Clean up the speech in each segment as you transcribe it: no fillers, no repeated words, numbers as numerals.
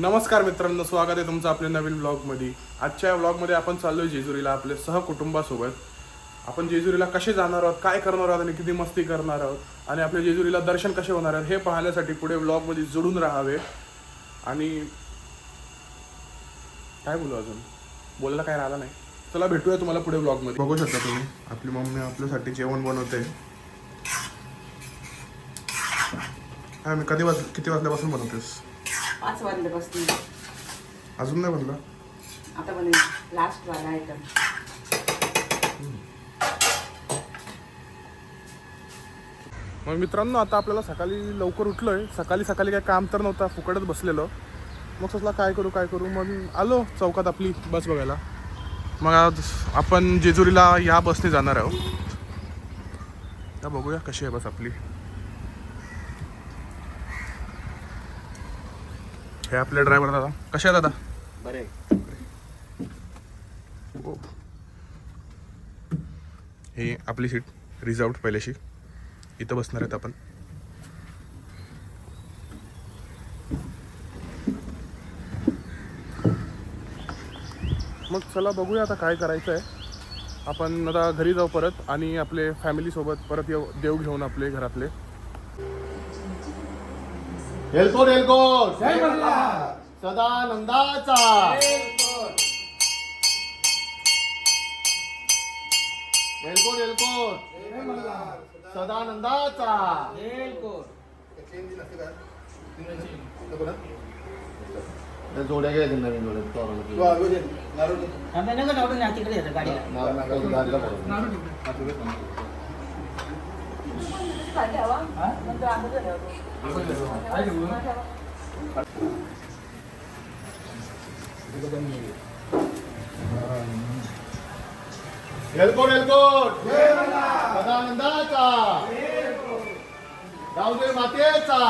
नमस्कार मित्रांनो, स्वागत आहे तुमचं आपल्या नवीन व्लॉगमध्ये. आजच्या व्लॉगमध्ये आपण चाललोय जेजुरीला आपल्या सहकुटुंबासोबत. आपण जेजुरीला कसे जाणार आहोत, काय करणार आहोत आणि किती मस्ती करणार आहोत आणि आपल्या जेजुरीला दर्शन कसे होणार आहेत हे पाहण्यासाठी पुढे व्लॉगमध्ये जोडून राहावे. आणि काय बोलू, अजून बोलायला काय राहिलं नाही. चला भेटूया तुम्हाला पुढे व्लॉगमध्ये. बघू शकता तुम्ही आपली मम्मी आपल्यासाठी जेवण बनवते. काय मी किती वाजल्यापासून बनवतेस? 5 वाजल्यापासून. अजून नाही बनला? आता बनवेल लास्ट वाला आयटम. मग मित्रांनो, आता आपल्याला सकाळी लवकर उठलोय. सकाळी काही काम तर नव्हता, फुकटच बसलेलो. मग सुचला काय करू मग आलो चौकात आपली बस बघायला. मग आज आपण जेजुरीला या बसने जाणार आहोत. तर बघूया कशी आहे बस आपली. हे आपले ड्रायव्हर दादा. कसे आहे दादा? बरे. ओ. ही आपली सीट रिझर्वड पहिल्याशी. इथं बसणार आहेत आपण. मग चला बघूया आता काय करायचं आहे. आपण आता घरी जाऊ परत आणि आपले फॅमिलीसोबत परत येऊ, देव घेऊन आपले घरातले. एलकोट जय मल्हार. सदानंदाचा एलकोट सदानंदाचा जोड्या घ्यायच्या नवीन एलकोट सदानंदाचा गावदेवी मातेचा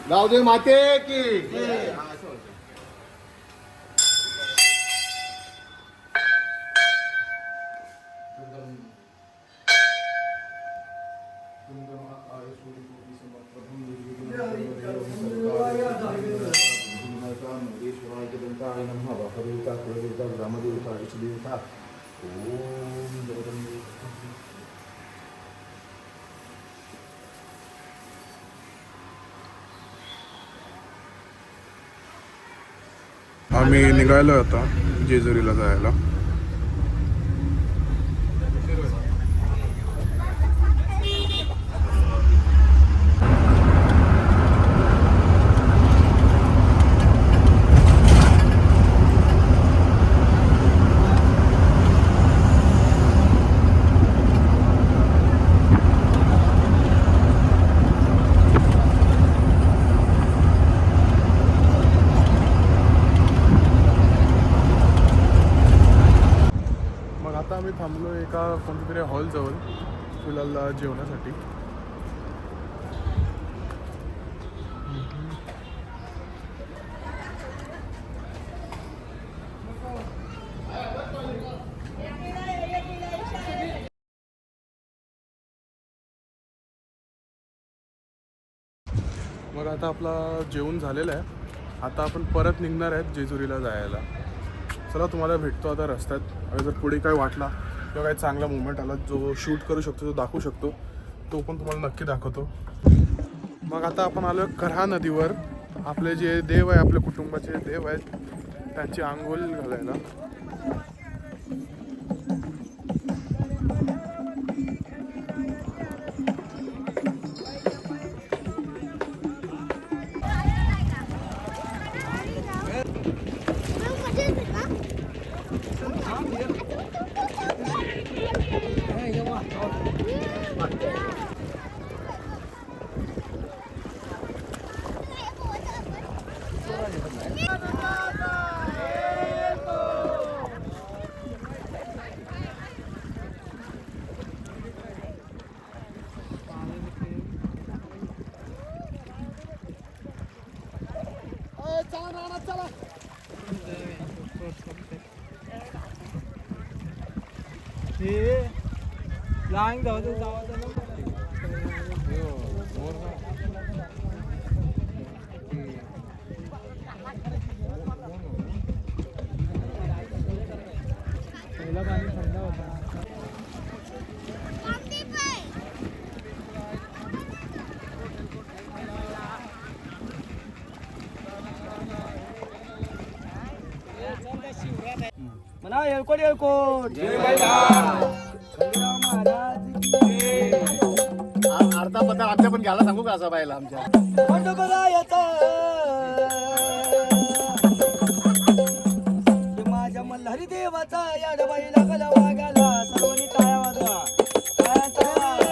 गावदेवी माते की आम्ही निघालो आता जेजुरीला जायला. आता आम्ही थांबलो एका कोणत्या तरी हॉलजवळ फिलहाल जेवण्यासाठी. मग आता आपला जेवण झालेलं आहे. आता आपण परत निघणार आहेत जेजुरीला जायला. चला तुम्हाला भेटतो आता रस्त्यात. जर पुढे काय वाटला किंवा काही चांगला मुवमेंट आला जो शूट करू शकतो, जो दाखवू शकतो, तो पण तुम्हाला नक्की दाखवतो. मग आता आपण आलो कऱ्हा नदीवर. आपले जे देव आहे, आपल्या कुटुंबाचे देव आहेत, त्यांची आंघोळ घालायला. लांग जाऊ म्हणा येळकोट येळकोट खंडेराव महाराज की अर्धा पत्ता आमच्या पण घ्यायला सांगू का असा बायला आमच्या खंडोबारायाचा हे माझ्या मल्हारी देवाचा या डबाईला गला वागाला सर्वांनी टाळ्या वाजवा टाळ्या, टाळ्या.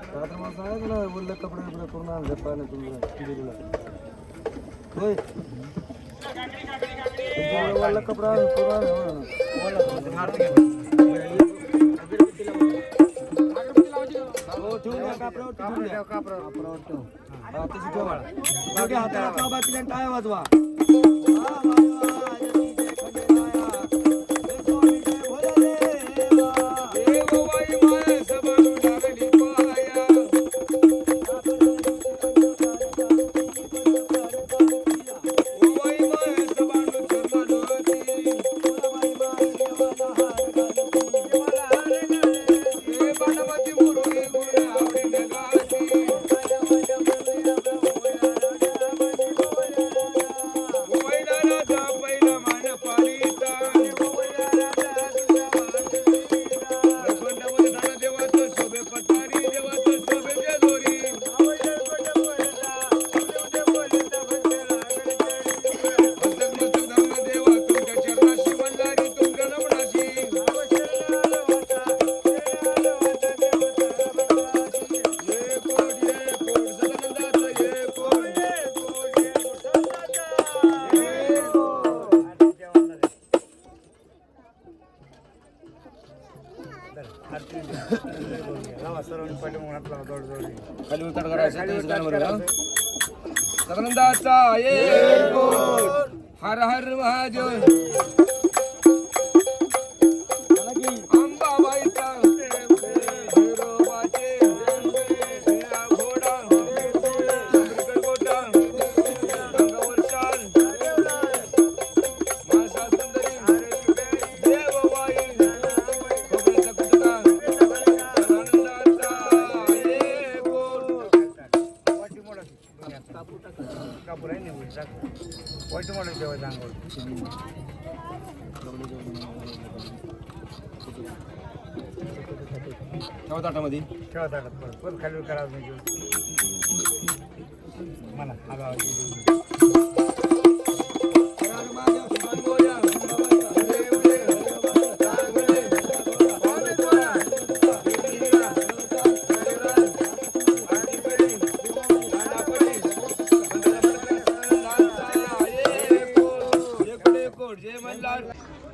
बोलले कपडे बिपडे करून आणले पाहिजे तुम्ही होय वाला कपडा टाळ्या वाजवा मुरुळी गुण आवडीन गाती खाली उतर करायचं तेच गाणं बरं का? सगळ्यांचा एक बोल. हर हर महादेव. अंबाबाईचा बिरोबाचे घोडा गोटा अंगावर शाल मासा सुंदरी देवबाई खोबऱ्याचा कुटका आनंदाचा एक बोल. ठेवा ताटामध्ये. खाली करावं नाही मला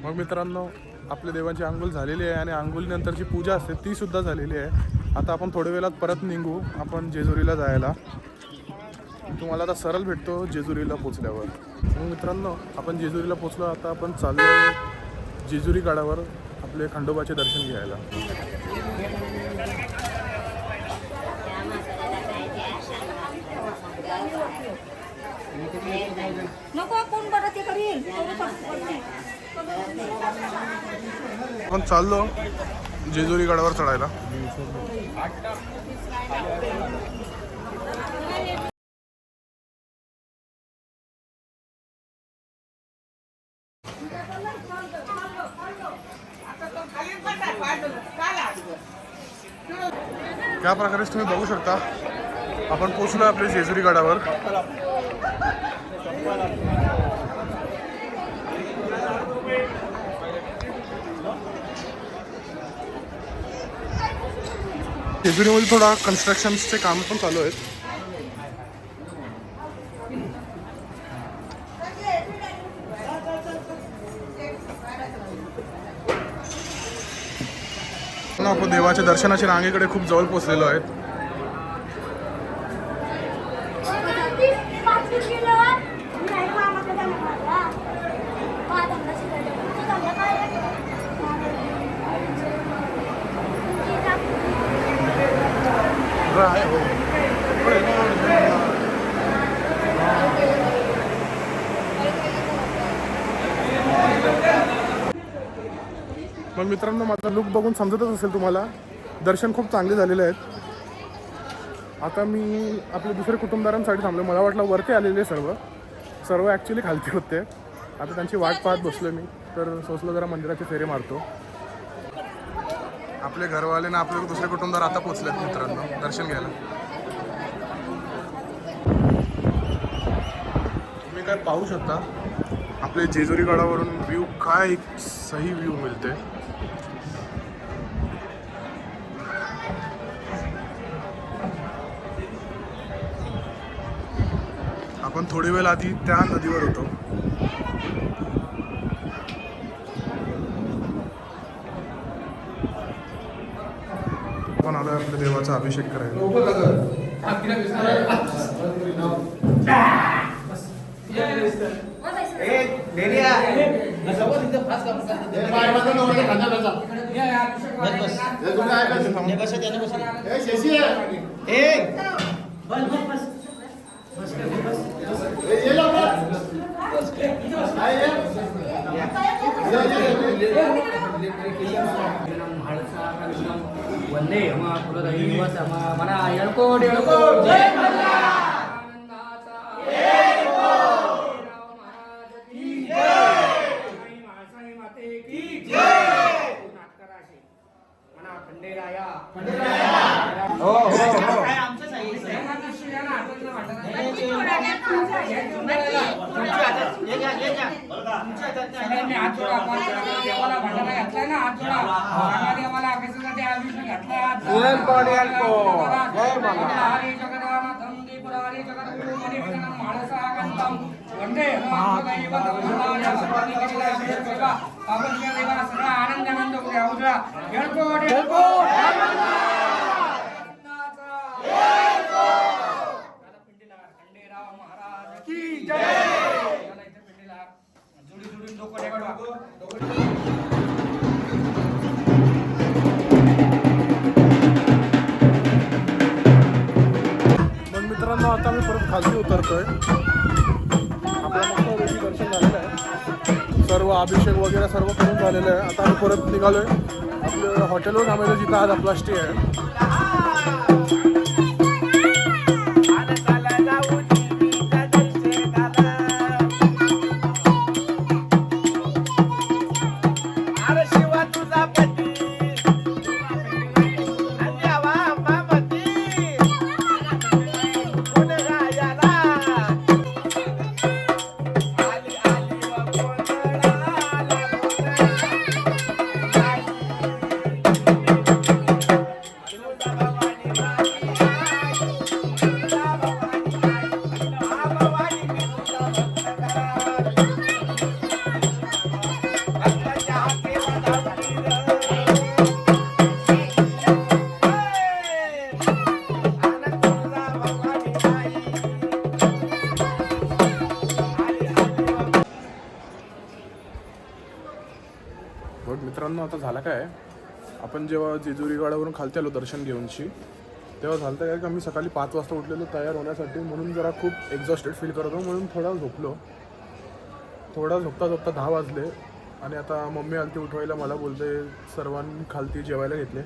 मग मित्रांनो आपल्या देवांची आंघोळ झालेली आहे आणि आंघोळीनंतरची पूजा असते ती सुद्धा झालेली आहे. आता आपण थोड्या वेळात परत निघू आपण जेजुरीला जायला. तुम्हाला आता सरळ भेटतो जेजुरीला पोचल्यावर. मग मित्रांनो आपण जेजुरीला पोचलो. आता आपण चाललो जेजुरी गडावर आपले खंडोबाचे दर्शन घ्यायला. नको कोण बरं ते करील आपण चाललो जेजुरी गडावर चढायला. त्या प्रकारेच तुम्ही बघू शकता आपण पोचलो आपल्या जेजुरी गडावर. जेजुरीमध्ये थोडा कन्स्ट्रक्शनचे काम पण चालू आहेत. आपण देवाच्या दर्शनाच्या रांगेकडे खूप जवळ पोचलेलो आहेत. मग मित्रांनो माझा लुक बघून समजतच असेल तुम्हाला दर्शन खूप चांगले झालेले आहेत. आता मी आपल्या दुसऱ्या कुटुंबदारांसाठी थांबलो. मला वाटलं वरती आलेले सर्व ॲक्च्युली खालती होते. आता त्यांची वाट पाहत बसलो मी. तर सोचलो जरा मंदिराचे फेरे मारतो. आपले घरवाले ना आपले दुसरे कुटुंबदार आता पोचलेत मित्रांनो दर्शन घ्यायला. तुम्ही काय पाहू शकता आपले जेजुरी गडावरून व्ह्यू काय सही व्ह्यू मिळते. आपण थोडी वेळ आधी त्या नदीवर होतो. आपण आलोय आपल्या देवाचा अभिषेक करायला. वंदे हमा कुलदैवत निवास मना येळकोट येळकोट जय आनंदाचा एक बोल. राव महाराज की जय. मासाई माते की जय. नाटकराशी मना खंडेराया हो काय आमचं साई या ना हातातलं वाटत सगळ्यांनी हात जोडा. देवाला भांडारा घातलाय ना हात जोडा. देवाला अभ्यासासाठी अभिषेक घातलाय. हरी जगदानाथं दीपुरारी जगद्गुरु मणिभूषणं मानसा कांतं वंदे महादेव. आपण देवा सगळा आनंद करूया उजळा येळकोट खंडेराव महाराज की जय. चला इथे पिंडीला जोडी डोकं टेकवा. मग मित्रांनो आता मी परत खाली उतरतोय. आपलं मस्तपैकी दर्शन झालेलं आहे, सर्व अभिषेक वगैरे सर्व करून झालेलं आहे. आता आम्ही परत निघालोय आपल्या हॉटेलवर थांबायचं जिथं आज आपला स्टे आहे. बट मित्रांनो आता झालं काय, आपण जेव्हा जेजुरी गडावरून खालती आलो दर्शन घेऊनशी, तेव्हा झालं काय की आम्ही सकाळी 5 वाजता उठलेलो तयार होण्यासाठी, म्हणून जरा खूप एक्झॉस्टेड फील करत होतो, म्हणून थोडा झोपलो. थोडा झोपता 10 वाजले आणि आता मम्मी आलती उठवायला, मला बोलते सर्वांनी खालती जेवायला घेतले.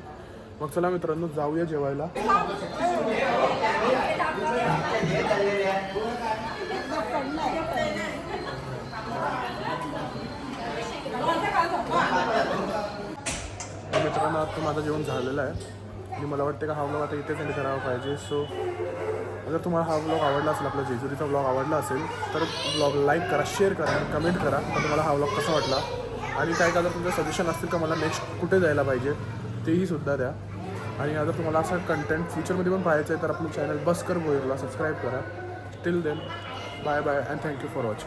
मग चला मित्रांनो जाऊया जेवायला. मित्रांनो आता माझं जेवण झालेलं आहे आणि मला वाटतं का हा व्लॉग आता इथेच एंड करावा पाहिजे. सो जर तुम्हाला हा व्लॉग आवडला असेल, आपला जेजुरीचा व्लॉग आवडला असेल तर व्लॉग लाईक करा, शेअर करा आणि कमेंट करा तर तुम्हाला हा व्लॉग कसा वाटला, आणि काय जर तुमचं सजेशन असतील का मला नेक्स्ट कुठे जायला पाहिजे तेही सुद्धा द्या. आणि अगर तुम्हाला असं कंटेंट फ्युचरमध्ये पण पाहायचं आहे तर आपलं चॅनल बसकर भोईरला सबस्क्राईब करा. Till then bye bye and thank you for watching.